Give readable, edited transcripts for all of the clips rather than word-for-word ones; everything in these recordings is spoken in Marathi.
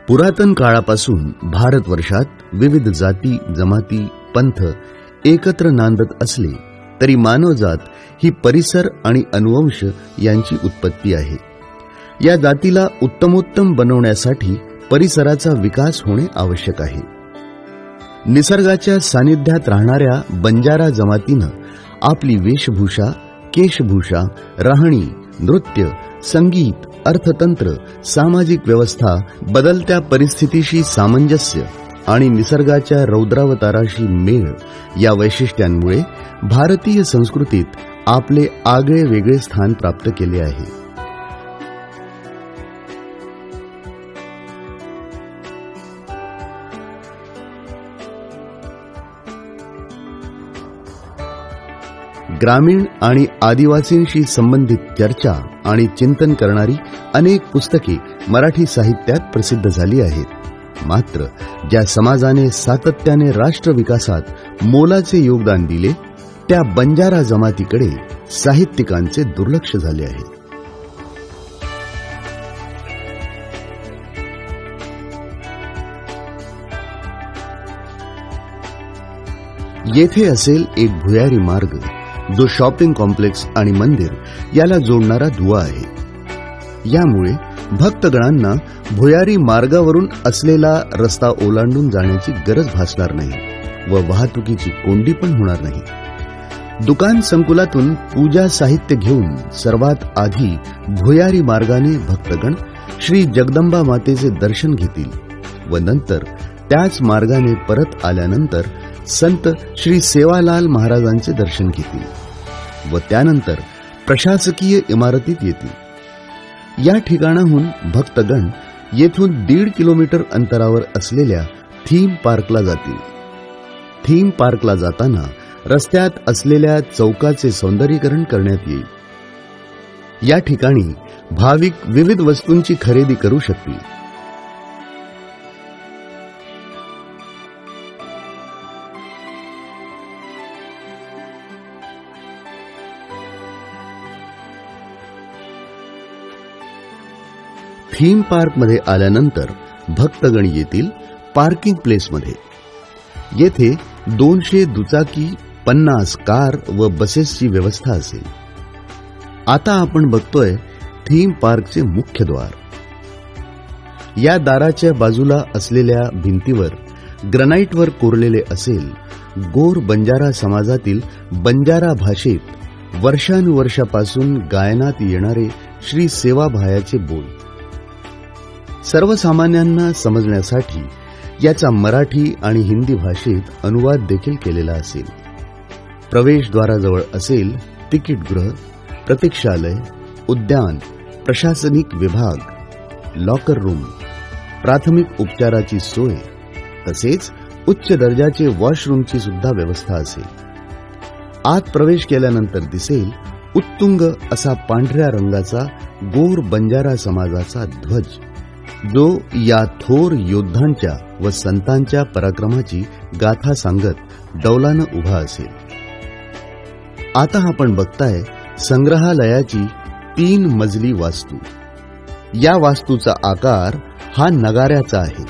पुरातन काळापासून भारतवर्षात विविध जाती, जमाती, पंथ एकत्र नांदत असले तरी मानवजात ही परिसर आणि अनुवंश यांची उत्पत्ती आहे. या जातीला उत्तमोत्तम बनवण्यासाठी परिसराचा विकास होणे आवश्यक आहे. निसर्गाच्या सानिध्यात राहणाऱ्या बंजारा जमातीनं आपली वेशभूषा, केशभूषा, राहणी, नृत्य, संगीत, अर्थतंत्र, सामाजिक व्यवस्था, बदलत्या परिस्थितीशी सामंजस्य आणि निसर्गाच्या रौद्रावताराशी मेळ या वैशिष्ट्यांमुळे भारतीय संस्कृतीत आपले आगळे वेगळे स्थान प्राप्त केले आहे. ग्रामीण आणि आदिवासींशी संबंधित चर्चा आणि चिंतन करणारी अनेक पुस्तके मराठी साहित्यात प्रसिद्ध झाली आहेत. मात्र ज्या समाजाने सातत्याने राष्ट्र विकासात मोलाचे योगदान दिले त्या बंजारा जमातीकडे साहित्यिकांचे दुर्लक्ष झाले आहे. येथे असेल एक भुयारी मार्ग जो शॉपिंग कॉम्प्लेक्स आणि मंदिर याला जोडणारा दुवा आहे. यामुळे भक्तगणांना भुयारी मार्गावरून असलेला रस्ता ओलांडून जाण्याची गरज भासणार नाही व वाहतुकीची कोंडी पण होणार नाही. दुकान संकुलातून पूजा साहित्य घेऊन सर्वात आधी भुयारी मार्गाने भक्तगण श्री जगदंबा मातेचे दर्शन घेतील व नंतर त्याच मार्गाने परत आल्यानंतर संत श्री सेवालाल महाराजांचे दर्शन घेतील व त्यानंतर प्रशासकीय इमारतीत येतील. या ठिकाणाहून भक्तगण येथून 1.5 किलोमीटर अंतरावर असलेल्या थीम पार्कला जातील. थीम पार्कला जाताना रस्त्यात असलेल्या चौकाचे सौंदर्यीकरण करण्यात येईल. या ठिकाणी भाविक विविध वस्तूंची खरेदी करू शकतील. थीम पार्कमध्ये आल्यानंतर भक्तगण येतील पार्किंग प्लेसमध्ये. येथे 200 दुचाकी, 50 कार व बसेसची व्यवस्था असेल. आता आपण बघतोय थीम पार्कचे मुख्य द्वार. या दाराच्या बाजूला असलेल्या भिंतीवर ग्रनाइटवर कोरलेले असेल गोर बंजारा समाजातील बंजारा भाषेत वर्षानुवर्षापासून गायनात येणारे श्री सेवाभायाचे बोल. सर्वसामान्यांना समजण्यासाठी याचा मराठी आणि हिंदी भाषेत अनुवाद देखील केलेला असेल. प्रवेशद्वाराजवळ असेल तिकीटगृह, प्रतीक्षालय, उद्यान, प्रशासनिक विभाग, लॉकर रूम, प्राथमिक उपचाराची सोय तसेच उच्च दर्जाचे वॉशरूमची सुद्धा व्यवस्था असेल. आत प्रवेश केल्यानंतर दिसेल उत्तुंग असा पांढऱ्या रंगाचा गोर बंजारा समाजाचा ध्वज जो या थोर योद्धांच्या व संतांच्या पराक्रमाची गाथा सांगत डौलानं उभा असेल. आता आपण बघताय संग्रहालयाची 3 मजली वास्तू. या वास्तूचा आकार हा नगाऱ्याचा आहे.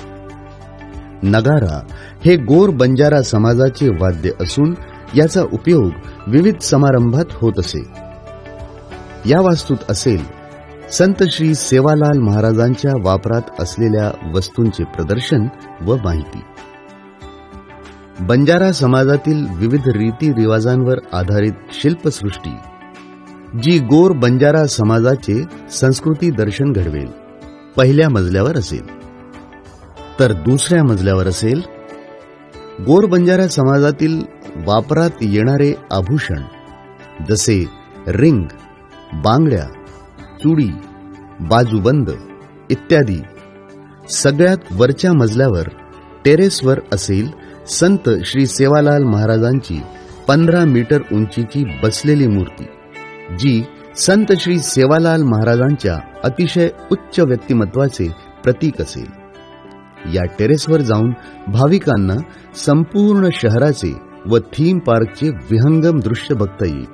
नगारा हे गोर बंजारा समाजाचे वाद्य असून याचा उपयोग विविध समारंभात होत असे. या वास्तूत असेल संत श्री सेवालाल महाराजांच्या वापरात असलेल्या वस्तूंचे प्रदर्शन व माहिती. बंजारा समाजातील विविध रीती रिवाजांवर आधारित शिल्पसृष्टी जी गोर बंजारा समाजाचे संस्कृती दर्शन घडवेल पहिल्या मजल्यावर असेल. तर दुसऱ्या मजल्यावर असेल गोर बंजारा समाजातील वापरात येणारे आभूषण जसे रिंग, बांगड्या, चुडी, बाजूबंद इत्यादी. सगळ्यात वरच्या मजल्यावर टेरेसवर असेल संत श्री सेवालाल महाराजांची 15 मीटर उंचीची बसलेली मूर्ती जी संत श्री सेवालाल महाराजांच्या अतिशय उच्च व्यक्तिमत्वाचे प्रतीक असेल. या टेरेसवर जाऊन भाविकांना संपूर्ण शहराचे व थीम पार्कचे विहंगम दृश्य बघता येईल.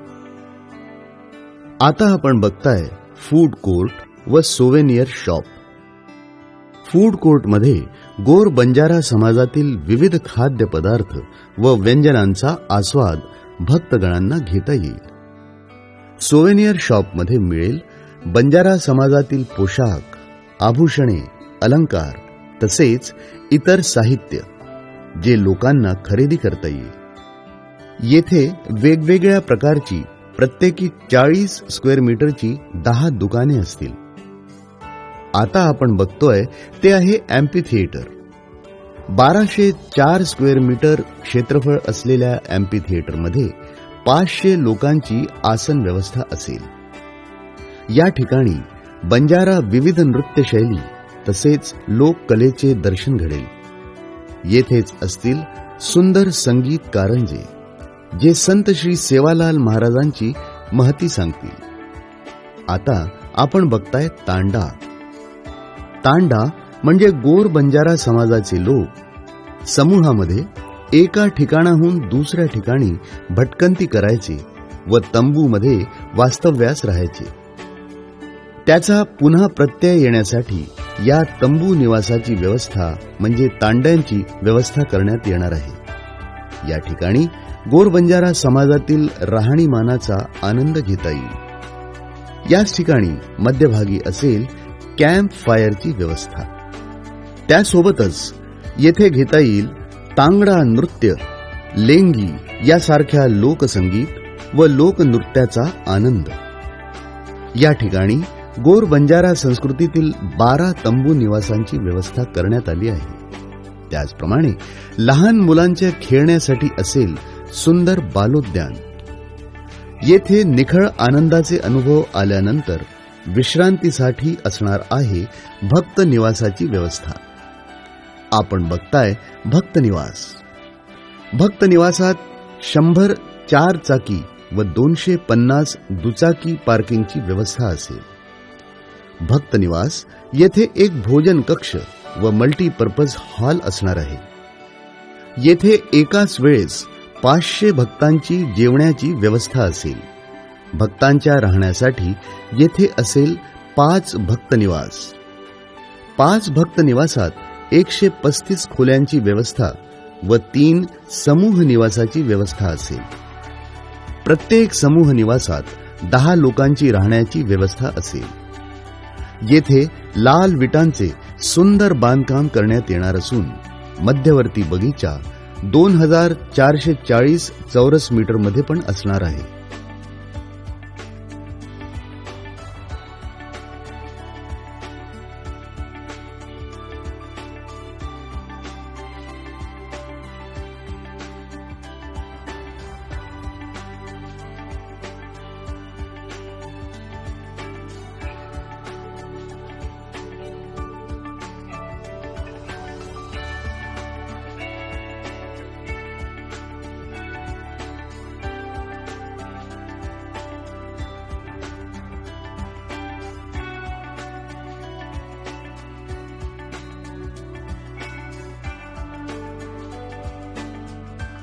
आता आपण बघताय फूड कोर्ट व सोवेनियर शॉप. फूड कोर्टमध्ये गोर बंजारा समाजातील विविध खाद्यपदार्थ व व्यंजनांचा आस्वाद भक्तगणांना घेता येईल. सोव्हेनियर शॉपमध्ये मिळेल बंजारा समाजातील पोशाख, आभूषणे, अलंकार तसेच इतर साहित्य जे लोकांना खरेदी करता येईल. येथे वेगवेगळ्या प्रकारची प्रत्येकी 40 स्क्वेअर मीटरची 10 दुकाने असतील. आता आपण बघतोय ते आहे अँपी थिएटर. 1204 स्क्वेअर मीटर क्षेत्रफळ असलेल्या अँपी थिएटरमध्ये 500 लोकांची आसन व्यवस्था असेल. या ठिकाणी बंजारा विविध नृत्यशैली तसेच लोककलेचे दर्शन घडेल. येथेच असतील सुंदर संगीत कारंजे जे संत श्री सेवालाल महाराजांची महती सांगतील. आता आपण बघताय तांडा. तांडा म्हणजे गोर बंजारा समाजाचे लोक समूहामध्ये एका ठिकाणाहून दुसऱ्या ठिकाणी भटकंती करायचे व तंबूमध्ये वास्तव्यास राहायचे. त्याचा पुन्हा प्रत्यय येण्यासाठी या तंबू निवासाची व्यवस्था म्हणजे तांड्यांची व्यवस्था करण्यात येणार आहे. या ठिकाणी गोर बंजारा समाजातील राहणीमानाचा आनंद घेता येईल. याच ठिकाणी मध्यभागी असेल कॅम्प फायरची व्यवस्था. त्यासोबतच येथे घेता येईल तांगडा नृत्य, लेंगी यासारख्या लोकसंगीत व लोकनृत्याचा आनंद. या ठिकाणी गोर बंजारा संस्कृतीतील 12 तंबू निवासांची व्यवस्था करण्यात आली आहे. त्याचप्रमाणे लहान मुलांच्या खेळण्यासाठी असेल सुंदर बालोद्यान. येथे निखळ आनंदाचे अनुभव आल्यानंतर विश्रांतीसाठी असणार आहे भक्त निवासाची व्यवस्था. आपण बघताय भक्त निवास. भक्त निवासात 100 4 चाकी व 250 दुचाकी पार्किंगची व्यवस्था असेल. भक्त निवास येथे एक भोजन कक्ष व मल्टीपर्पज हॉल असणार आहे. येथे एकाच वेळेस 500 भक्तांची जेवण्याची व्यवस्था असेल. भक्तांच्या राहण्यासाठी येथे असेल 5 भक्त निवास. 5 भक्त निवासात 135 खोल्यांची व्यवस्था व 3 समूह निवासाची व्यवस्था असेल. प्रत्येक समूह निवासात 10 लोकांची राहण्याची व्यवस्था असेल. येथे लाल विटांचे सुंदर बांधकाम करण्यात येणार असून मध्यवर्ती बगीचा 2440 चौरस मीटरमध्ये पण असणार आहे.